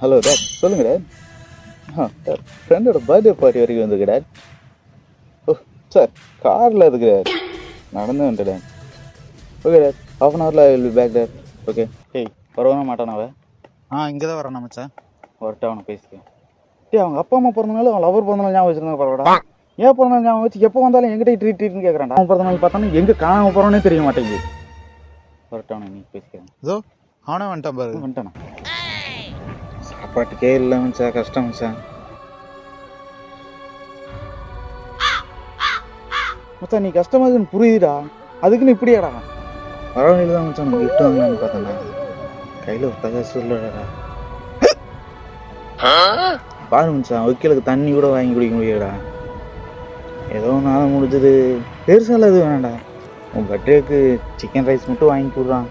Hello date, சொல்லுங்க date. Date, ஃப்ரெண்டோட birthday party வரைக்கும் வந்துருக்கு டேட். ஓ சார், காரில் இருக்கு டேட். நடந்து வந்துட்டு dad. Okay dad, half an ஹவரில் will be back dad. Okay. டேய், வரவானா மாட்டானாவ? இங்கே தான் வரேன் மச்சான். வரட்ட அவனை பேசிக்க. டேய், அவங்க அப்பா அம்மா பிறந்தனால அவன் லவர் பிறந்தனால ஞாபகம் வச்சிருந்தாங்க பரவாடா. ஏன் பிறந்தநாள் ஞாபகம் வச்சு எப்போ வந்தாலும் எங்கிட்ட ட்ரீட்னு கேட்குறான்டா. அவன் பிறந்தநாள் பார்த்தானே எங்கே காணாம போகிறானே தெரிய மாட்டேங்குது. வரட்ட அவனை நீ பேசிக்கிறேன். இதோ அவனே வந்துட்டான் பாரு. வந்துட்டானா? சாப்பாட்டுக்கே இல்லை மச்சா, கஷ்டம் மச்சா. மச்சான், நீ கஷ்டமாக இருக்குன்னு புரியுதுடா, அதுக்குன்னு இப்படியாடா? வரவழையில் தான் மச்சான் கிஃப்ட் வாங்கலான்னு பார்த்தேன்டா, கையில் ஒரு தகாசு இல்லைடா. பாரு மச்சான், வைக்கலுக்கு தண்ணி கூட வாங்கி குடிக்க முடியாடா. ஏதோ நாள் முடிஞ்சது, பெருசால எதுவும் வேணாண்டா. உன் பர்த்டேக்கு சிக்கன் ரைஸ் மட்டும் வாங்கி கொடுறான்.